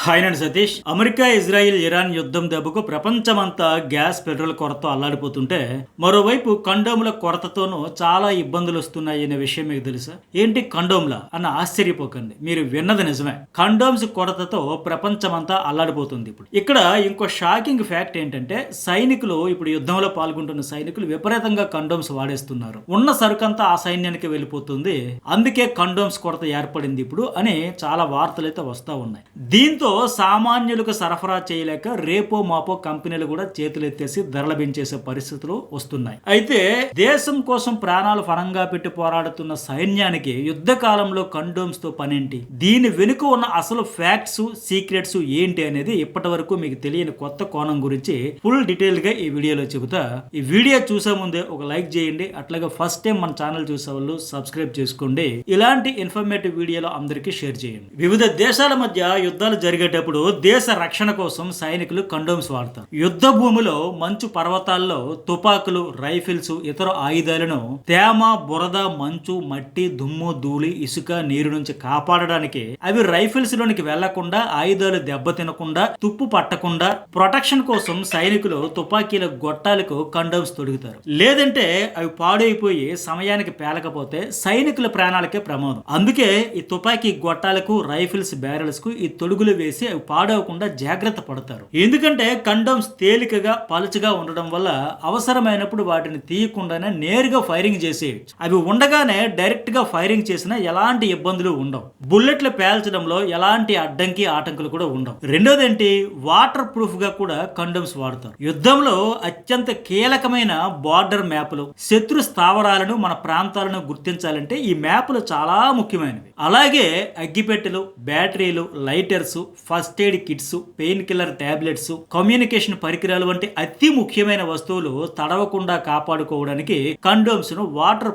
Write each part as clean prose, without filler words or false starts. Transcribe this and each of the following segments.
Hi అండి Satish. America, Israel, Iran యుద్ధం దెబ్బకు ప్రపంచమంతా గ్యాస్, పెట్రోల్ కొరత అల్లాడిపోతుంటే మరోవైపు కండోముల కొరతతోనూ చాలా ఇబ్బందులు వస్తున్నాయి అనే విషయం మీకు తెలుసా? ఏంటి కండోమ్లా అన్న ఆశ్చర్యపోకండి, మీరు విన్నది నిజమే. కండోమ్స్ కొరతతో ప్రపంచమంతా అల్లాడిపోతుంది. ఇప్పుడు ఇక్కడ ఇంకో షాకింగ్ ఫ్యాక్ట్ ఏంటంటే సైనికులు ఇప్పుడు యుద్ధంలో పాల్గొంటున్న సైనికులు విపరీతంగా కండోమ్స్ వాడేస్తున్నారు. ఉన్న సరుకంతా ఆ సైన్యానికి వెళ్ళిపోతుంది. అందుకే కండోమ్స్ కొరత ఏర్పడింది ఇప్పుడు అని చాలా వార్తలు అయితే వస్తూ ఉన్నాయి. దీంతో సామాన్యులకు సరఫరా చేయలేక రేపో మాపో కంపెనీలు కూడా చేతులెత్తేసి ధరలు పెంచేసే పరిస్థితులు వస్తున్నాయి. అయితే దేశం కోసం ప్రాణాలు ఫలంగా పెట్టి పోరాడుతున్న సైన్యానికి యుద్ధ కాలంలో కండోమ్స్ తో పనేంటి, దీని వెనుక ఉన్న అసలు ఫ్యాక్ట్స్, సీక్రెట్స్ ఏంటి అనేది ఇప్పటి వరకు మీకు తెలియని కొత్త కోణం గురించి ఫుల్ డీటెయిల్ గా ఈ వీడియోలో చెబుతా. ఈ వీడియో చూసే ముందే ఒక లైక్ చేయండి. అట్లాగే ఫస్ట్ టైం మన ఛానల్ చూసే వాళ్ళు సబ్స్క్రైబ్ చేసుకోండి. ఇలాంటి ఇన్ఫర్మేటివ్ వీడియోలు అందరికీ షేర్ చేయండి. వివిధ దేశాల మధ్య యుద్ధాలు జరిగేటప్పుడు దేశ రక్షణ కోసం సైనికులు కండోమ్స్ వాడతారు. యుద్ధ భూమిలో మంచు పర్వతాల్లో తుపాకులు, రైఫిల్స్, ఇతర ఆయుధాలను తేమ, బురద, మంచు, మట్టి, దుమ్ము, ధూళి, ఇసుక, నీరు నుంచి కాపాడడానికి అవి రైఫిల్స్ లోనికి వెళ్లకుండా, ఆయుధాలు దెబ్బతినకుండా, తుప్పు పట్టకుండా ప్రొటెక్షన్ కోసం సైనికులు తుపాకీల గొట్టాలకు కండోమ్స్ తొడుగుతారు. లేదంటే అవి పాడైపోయి సమయానికి పేలకపోతే సైనికుల ప్రాణాలకే ప్రమాదం. అందుకే ఈ తుపాకీ గొట్టాలకు, రైఫిల్స్ బ్యారెల్స్ కు ఈ తొడుగులు వేసి అవి పాడవకుండా జాగ్రత్త పడతారు. ఎందుకంటే కండోమ్స్ తేలికగా, పలుచగా ఉండడం వల్ల అవసరమైనప్పుడు వాటిని తీయకుండానే నేరుగా ఫైరింగ్ చేసేయచ్చు. అవి ఉండగానే డైరెక్ట్ గా ఫైరింగ్ చేసినా ఎలాంటి ఇబ్బందులు ఉండవు. బుల్లెట్లు పేల్చడంలో ఎలాంటి అడ్డంకి, ఆటంకులు కూడా ఉండవు. రెండోది ఏంటి, వాటర్ ప్రూఫ్ గా కూడా కండోమ్స్ వాడతారు. యుద్ధంలో అత్యంత కీలకమైన బార్డర్ మ్యాప్లు, శత్రు స్థావరాలను, మన ప్రాంతాలను గుర్తించాలంటే ఈ మ్యాప్లు చాలా ముఖ్యమైనవి. అలాగే అగ్గిపెట్టెలు, బ్యాటరీలు, lighters, first aid kits, pain killer tablets, communication పరికరాలు వంటి అతి ముఖ్యమైన వస్తువులు తడవకుండా కాపాడుకోవడానికి కండోమ్స్ ను వాటర్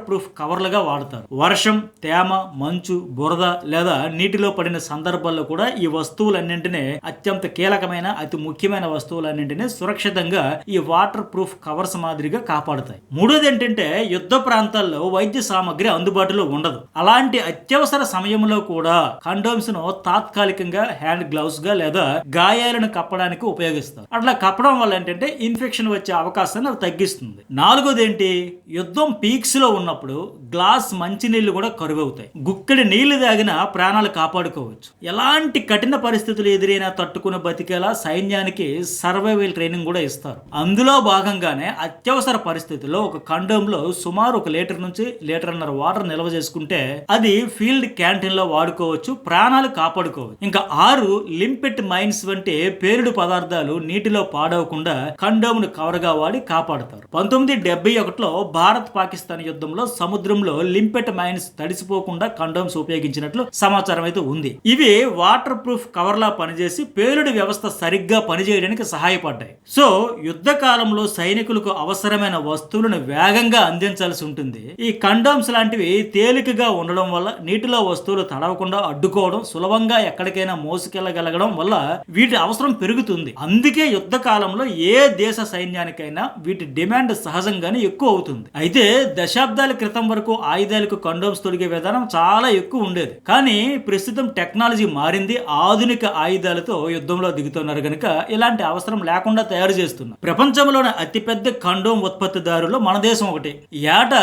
ప్రూఫ్ కవర్లుగా వాడతారు. వర్షం, తేమ, మంచు, బురద లేదా నీటిలో పడిన సందర్భాల్లో కూడా ఈ వస్తువులన్నింటినీ, అత్యంత కీలకమైన అతి ముఖ్యమైన వస్తువులన్నింటినీ సురక్షితంగా ఈ వాటర్ ప్రూఫ్ కవర్స్ మాదిరిగా కాపాడుతాయి. మూడోది ఏంటంటే యుద్ధ ప్రాంతాల్లో వైద్య సామాగ్రి అందుబాటులో ఉండదు. అలాంటి అత్యవసర సమయంలో కూడా కండోమ్స్ ను తాత్కాలికంగా హ్యాండ్ గ్లౌస్ గా లేదా గాయాలను కప్పడానికి ఉపయోగిస్తారు. అట్లా కప్పడం వల్ల ఏంటంటే ఇన్ఫెక్షన్ వచ్చే అవకాశాన్ని అది తగ్గిస్తుంది. నాలుగోది ఏంటి, యుద్ధం పీక్స్ లో ఉన్నప్పుడు గ్లాస్ మంచినీళ్లు కూడా కరువవుతాయి. గుక్కడి నీళ్లు తాగిన ప్రాణాలు కాపాడుకోవచ్చు. ఎలాంటి కఠిన పరిస్థితులు ఎదురైనా తట్టుకుని బతికేలా సైన్యానికి సర్వైవల్ ట్రైనింగ్ కూడా ఇస్తారు. అందులో భాగంగానే అత్యవసర పరిస్థితుల్లో ఒక కండోమ్ లో సుమారు 1 లీటర్ నుంచి 1.5 లీటర్ వాటర్ నిల్వ చేసుకుంటే అది ఫీల్డ్ క్యాంటీన్ లో వాడుకోవచ్చు, ప్రాణాలు కాపాడుకోవచ్చు. ఇంకా 6 లింపెట్ మైన్స్ వంటి పేలుడు పదార్థాలు నీటిలో పాడవకుండా కండోమ్ ను కవర్ గా వాడి కాపాడతారు. 1971లో భారత్ పాకిస్తాన్ యుద్ధంలో సముద్రంలో లింపెట్ మైన్స్ తడిసిపోకుండా కండోమ్స్ ఉపయోగించినట్లు సమాచారం అయితే ఉంది. ఇవి వాటర్ ప్రూఫ్ కవర్ లా పనిచేసి పేలుడు వ్యవస్థ సరిగ్గా పనిచేయడానికి సహాయపడ్డాయి. సో యుద్ధ కాలంలో సైనికులకు అవసరమైన వస్తువులను వేగంగా అందించాల్సి ఉంటుంది. ఈ కండోమ్స్ లాంటివి తేలికగా ఉండడం వల్ల నీటిలో వస్తువులు తడవకుండా అడ్డుకోవడం, సులభంగా ఎక్కడికైనా మోసుకెళ్లగలగడం వల్ల వీటి అవసరం పెరుగుతుంది. అందుకే యుద్ధ కాలంలో ఏ దేశ సైన్యానికైనా వీటి డిమాండ్ సహజంగానే ఎక్కువ అవుతుంది. అయితే దశాబ్దాల క్రితం వరకు ఆయుధాలకు కండోమ్స్ తొడిగే విధానం చాలా ఎక్కువ ఉండేది. కానీ ప్రస్తుతం టెక్నాలజీ మారింది. ఆధునిక ఆయుధాలతో యుద్ధంలో దిగుతున్నారు కనుక ఇలాంటి అవసరం లేకుండా తయారు చేస్తున్నారు. ప్రపంచంలోని అతిపెద్ద కండోమ్ ఉత్పత్తిదారులు మన దేశం ఒకటి. ఏటా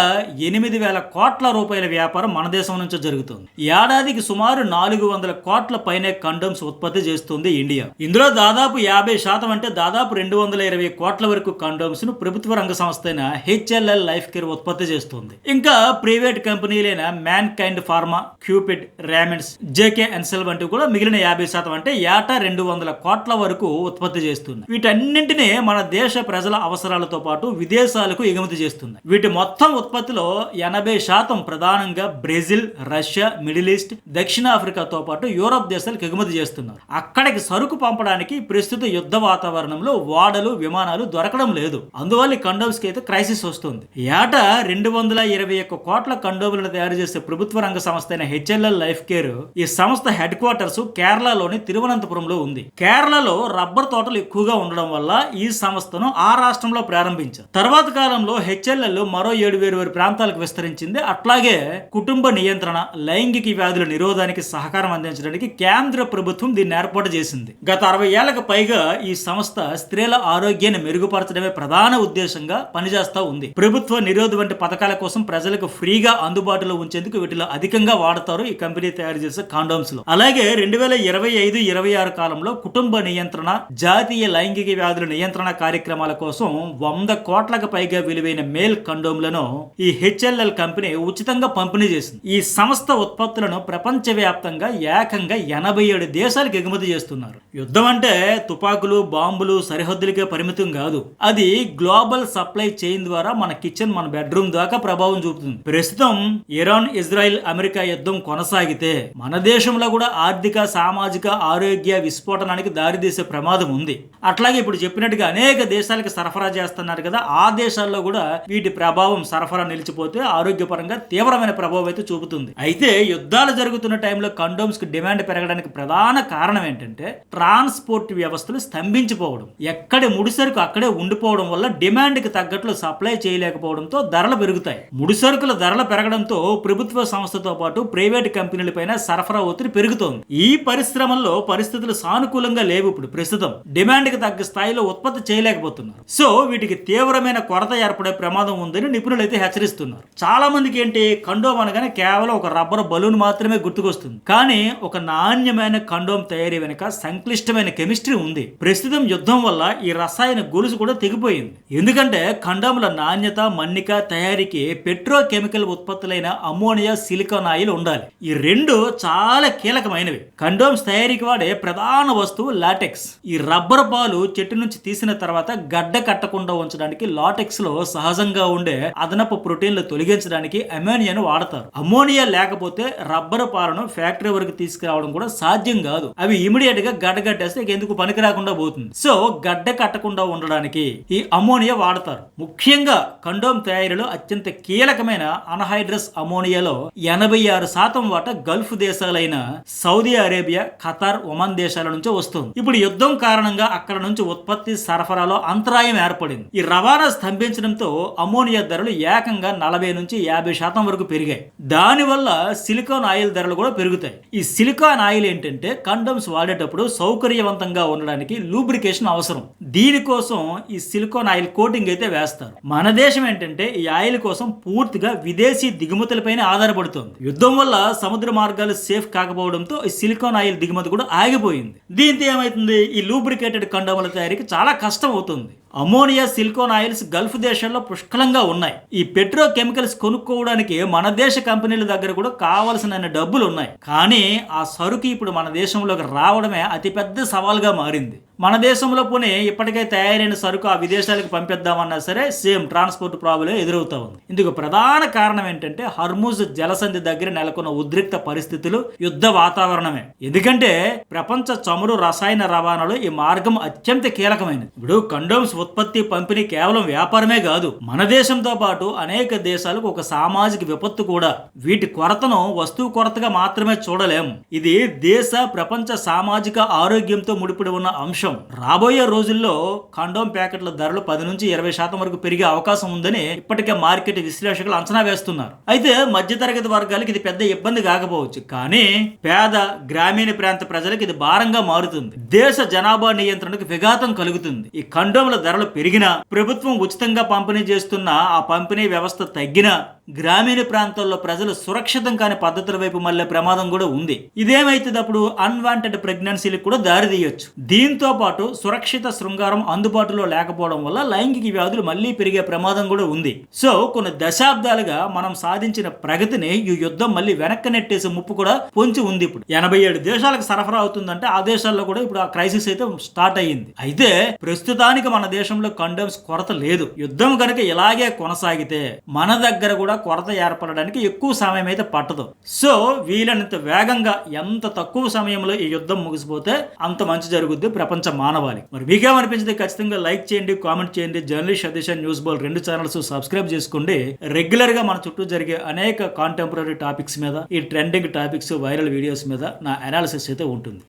8,000 కోట్ల రూపాయల వ్యాపారం మన దేశం నుంచి జరుగుతుంది. ఏడాదికి సుమారు 400 కోట్ల పైనే కండోమ్స్ ఉత్పత్తి చేస్తుంది ఇండియా. ఇందులో దాదాపు 50% అంటే దాదాపు 220 కోట్ల వరకు కండోమ్స్ ను ప్రభుత్వ రంగ సంస్థ అయిన హెచ్ఎల్ఎల్ లైఫ్ కేర్ ఉత్పత్తి చేస్తుంది. ఇంకా ప్రైవేట్ కంపెనీలైన మ్యాన్ కైండ్ ఫార్మా, క్యూపిడ్, రామిన్స్, జేకే ఎన్సెల్ వంటివి కూడా మిగిలిన 50% అంటే ఏటా 200 కోట్ల వరకు ఉత్పత్తి చేస్తుంది. వీటన్నింటినీ మన దేశ ప్రజల అవసరాలతో పాటు విదేశాలకు ఎగుమతి చేస్తుంది. వీటి మొత్తం ఉత్పత్తిలో 80% ప్రధానంగా బ్రెజిల్, రష్యా, మిడిల్ ఈస్ట్, దక్షిణాఫ్రికాతో పాటు యూరోప్ దేశాలకు ఎగుమతి చేస్తున్నారు. అక్కడికి సరుకు పంపడానికి ప్రస్తుత యుద్ధ వాతావరణంలో ఓడలు, విమానాలు దొరకడం లేదు. అందువల్ల కండోమ్స్ కి అయితే క్రైసిస్ వస్తుంది. ఏటా 221 కోట్ల కండోములను తయారు చేసే ప్రభుత్వ రంగ సంస్థ అయిన హెచ్ఎల్ఎల్ లైఫ్ కేర్, ఈ సంస్థ హెడ్ క్వార్టర్స్ కేరళలోని తిరువనంతపురంలో ఉంది. కేరళలో రబ్బర్ తోటలు ఎక్కువగా ఉండడం వల్ల ఈ సంస్థను ఆ రాష్ట్రంలో ప్రారంభించారు. తర్వాత కాలంలో హెచ్ఎల్ఎల్ మరో 7 వేరు ప్రాంతాలకు విస్తరించింది. అట్లాగే కుటుంబ నియంత్రణ, లైంగిక వ్యాధుల నిరోధానికి సహకారం అందించడానికి చేయడానికి కేంద్ర ప్రభుత్వం దీన్ని ఏర్పాటు చేసింది. గత 60 ఏళ్లకు పైగా ఈ సంస్థ స్త్రీల ఆరోగ్యాన్ని మెరుగుపరచడమే ప్రధాన ఉద్దేశంగా పనిచేస్తా ఉంది. ప్రభుత్వ నిరోధ వంటి పథకాల కోసం ప్రజలకు ఫ్రీగా అందుబాటులో ఉంచేందుకు వీటిలో అధికంగా వాడతారు ఈ కంపెనీ తయారు చేసే కాండోమ్స్ లో. అలాగే 2025-26 కాలంలో కుటుంబ నియంత్రణ, జాతీయ లైంగిక వ్యాధుల నియంత్రణ కార్యక్రమాల కోసం 100 కోట్లకు పైగా విలువైన మేల్ కండోమ్లను ఈ HLL కంపెనీ ఉచితంగా పంపిణీ చేసింది. ఈ సంస్థ ఉత్పత్తులను ప్రపంచవ్యాప్తంగా ఏకంగా 87 దేశాలకు ఎగుమతి చేస్తున్నారు. యుద్ధం అంటే తుపాకులు, బాంబులు, సరిహద్దులకే పరిమితం కాదు. అది గ్లోబల్ సప్లై చైన్ ద్వారా మన కిచెన్, మన బెడ్రూమ్ దాకా ప్రభావం చూపుతుంది. ప్రస్తుతం ఇరాన్, ఇజ్రాయెల్, అమెరికా యుద్ధం కొనసాగితే మన దేశంలో కూడా ఆర్థిక, సామాజిక, ఆరోగ్య విస్ఫోటనానికి దారితీసే ప్రమాదం ఉంది. అట్లాగే ఇప్పుడు చెప్పినట్టుగా అనేక దేశాలకు సరఫరా చేస్తున్నారు కదా, ఆ దేశాల్లో కూడా వీటి ప్రభావం, సరఫరా నిలిచిపోతే ఆరోగ్యపరంగా తీవ్రమైన ప్రభావం అయితే చూపుతుంది. అయితే యుద్ధాలు జరుగుతున్న టైంలో కండోమ్స్ కి డిమాండ్ పెరగడానికి ప్రధాన కారణం ఏంటంటే ట్రాన్స్పోర్ట్ వ్యవస్థలు స్తంభించిపోవడం, ఎక్కడి ముడిసరుకు అక్కడే ఉండిపోవడం వల్ల డిమాండ్ కి తగ్గట్లు సప్లై చేయలేకపోవడంతో ధరలు పెరుగుతాయి. ముడిసరుకుల ధరలు పెరగడంతో ప్రభుత్వ సంస్థతో పాటు ప్రైవేట్ కంపెనీలపైన సరఫరా ఒత్తిడి పెరుగుతోంది. ఈ పరిశ్రమల్లో పరిస్థితులు సానుకూలంగా లేవు. ఇప్పుడు ప్రస్తుతం డిమాండ్ కి తగ్గ స్థాయిలో ఉత్పత్తి చేయలేకపోతున్నారు. సో వీటికి తీవ్రమైన కొరత ఏర్పడే ప్రమాదం ఉందని నిపుణులు అయితే హెచ్చరిస్తున్నారు. చాలా మందికి ఏంటి, కండోమ్ అనగానే కేవలం ఒక రబ్బర్ బలూన్ మాత్రమే గుర్తుకొస్తుంది. కానీ ఒక నాణ్యమైన కండోమ్ తయారీ వెనుక సంక్లిష్టమైన కెమిస్ట్రీ ఉంది. ప్రస్తుతం యుద్ధం వల్ల ఈ రసాయన గొలుసు కూడా తెగిపోయింది. ఎందుకంటే కండోమ్ల నాణ్యత, మన్నిక తయారీకి పెట్రోకెమికల్ ఉత్పత్తులైన అమ్మోనియా, సిలికాన్ ఆయిల్ ఉండాలి. ఈ రెండు చాలా కీలకమైనవి. కండోమ్స్ తయారీకి వాడే ప్రధాన వస్తువు లాటెక్స్. ఈ రబ్బర్ పాలు చెట్టు నుంచి తీసిన తర్వాత గడ్డ కట్టకుండా ఉంచడానికి లాటెక్స్ లో సహజంగా ఉండే అదనపు ప్రోటీన్లు తొలగించడానికి అమోనియాను వాడతారు. అమోనియా లేకపోతే రబ్బర్ పాలను ఫ్యాక్టరీ వరకు తీసుకురావడం కూడా సాధ్యం కాదు. అవి ఇమిడియట్ గా గడ్డ కట్టేస్తే ఎందుకు పనికి రాకుండా పోతుంది. సో గడ్డ కట్టకుండా ఉండడానికి ఈ అమోనియా వాడతారు. ముఖ్యంగా కండోమ్ తయారీలో అత్యంత కీలకమైన అన్హైడ్రస్ అమోనియాలో 86% వాటా గల్ఫ్ దేశాలైన సౌదీ అరేబియా, ఖతార్, ఒమన్ దేశాల నుంచి వస్తుంది. ఇప్పుడు యుద్ధం కారణంగా అక్కడ నుంచి ఉత్పత్తి, సరఫరాలో అంతరాయం ఏర్పడింది. ఈ రవాణా స్తంభించడంతో అమోనియా ధరలు ఏకంగా 40-50% వరకు పెరిగాయి. దానివల్ల సిలికాన్ ఆయిల్ ధరలు కూడా పెరుగుతాయి. ఈ సిలికాన్ ఆయిల్ ఏంటంటే కండోమ్స్ వాడేటప్పుడు సౌకర్యవంతంగా ఉండడానికి లూబ్రికేషన్ అవసరం. దీనికోసం ఈ సిలికాన్ ఆయిల్ కోటింగ్ అయితే వేస్తారు. మన దేశం ఏంటంటే ఈ ఆయిల్ కోసం పూర్తిగా విదేశీ దిగుమతులపైన ఆధారపడుతోంది. యుద్ధం వల్ల సముద్ర మార్గాలు సేఫ్ కాకపోవడంతో ఈ సిలికాన్ ఆయిల్ దిగుమతి కూడా ఆగిపోయింది. దీంతో ఏమైతుంది, ఈ లూబ్రికేటెడ్ కండోముల తయారీకి చాలా కష్టం అవుతుంది. అమోనియా, సిలికాన్ ఆయిల్స్ గల్ఫ్ దేశాల్లో పుష్కలంగా ఉన్నాయి. ఈ పెట్రో కెమికల్స్ కొనుక్కోవడానికి మన దేశ కంపెనీల దగ్గర కూడా కావలసిన డబ్బులు ఉన్నాయి. కానీ ఆ సరుకు ఇప్పుడు మన దేశంలోకి రావడమే అతిపెద్ద సవాల్గా మారింది. మన దేశంలో పోనీ ఇప్పటికే తయారైన సరుకు ఆ విదేశాలకు పంపిద్దామన్నా సరే సేమ్ ట్రాన్స్పోర్ట్ ప్రాబ్లం ఎదురవుతా ఉంది. ఇందుకు ప్రధాన కారణం ఏంటంటే హర్ముజ్ జలసంధి దగ్గర నెలకొన్న ఉద్రిక్త పరిస్థితులు, యుద్ధ వాతావరణమే. ఎందుకంటే ప్రపంచ చమురు రసాయన రవాణాలో ఈ మార్గం అత్యంత కీలకమైనది. ఇప్పుడు కండోమ్స్ ఉత్పత్తి, పంపిణీ కేవలం వ్యాపారమే కాదు, మన దేశంతో పాటు అనేక దేశాలకు ఒక సామాజిక విపత్తు కూడా. వీటి కొరతను వస్తువు కొరతగా మాత్రమే చూడలేం. ఇది దేశ, ప్రపంచ సామాజిక ఆరోగ్యంతో ముడిపడి ఉన్న అంశం. రాబోయే రోజుల్లో కండోమ్ ప్యాకెట్ల ధరలు 10-20% వరకు పెరిగే అవకాశం ఉందని ఇప్పటికే మార్కెట్ విశ్లేషకులు అంచనా వేస్తున్నారు. అయితే మధ్యతరగతి వర్గాలకు ఇది పెద్ద ఇబ్బంది కాకపోవచ్చు, కానీ పేద, గ్రామీణ ప్రాంత ప్రజలకు ఇది భారంగా మారుతుంది. దేశ జనాభా నియంత్రణకు విఘాతం కలుగుతుంది. ఈ కండోమ్ల ధరలు పెరిగినా, ప్రభుత్వం ఉచితంగా పంపిణీ చేస్తున్న ఆ పంపిణీ వ్యవస్థ తగ్గినా గ్రామీణ ప్రాంతాల్లో ప్రజలు సురక్షితం కాని పద్ధతుల వైపు మళ్ళీ ప్రమాదం కూడా ఉంది. ఇదేమైతుంది, అప్పుడు అన్వాంటెడ్ ప్రెగ్నెన్సీలకు కూడా దారి తీయొచ్చు. దీంతో పాటు సురక్షిత శృంగారం అందుబాటులో లేకపోవడం వల్ల లైంగిక వ్యాధులు మళ్ళీ పెరిగే ప్రమాదం కూడా ఉంది. సో కొన్ని దశాబ్దాలుగా మనం సాధించిన ప్రగతిని ఈ యుద్ధం మళ్ళీ వెనక్కి నెట్టేసే ముప్పు కూడా పొంచి ఉంది. ఇప్పుడు 87 దేశాలకు సరఫరా అవుతుందంటే ఆ దేశాల్లో కూడా ఇప్పుడు ఆ క్రైసిస్ అయితే స్టార్ట్ అయ్యింది. అయితే ప్రస్తుతానికి మన దేశంలో కండోమ్స్ కొరత లేదు. యుద్ధం కనుక ఇలాగే కొనసాగితే మన దగ్గర కూడా కొరత ఏర్పడడానికి ఎక్కువ సమయం అయితే పట్టదు. సో వీలైనంత వేగంగా, ఎంత తక్కువ సమయంలో ఈ యుద్ధం ముగిసిపోతే అంత మంచి జరుగుద్ది ప్రపంచ మానవాళి. మరి మీకేమనిపించింది ఖచ్చితంగా లైక్ చేయండి, కామెంట్ చేయండి. జర్నలిస్ట్ సతీష్ న్యూస్ బోల్ 2 ఛానల్స్ సబ్స్క్రైబ్ చేసుకోండి. రెగ్యులర్ గా మన చుట్టూ జరిగే అనేక కాంటెంపరీ టాపిక్స్ మీద, ఈ ట్రెండింగ్ టాపిక్స్, వైరల్ వీడియోస్ మీద నా అనాలిసిస్ అయితే ఉంటుంది.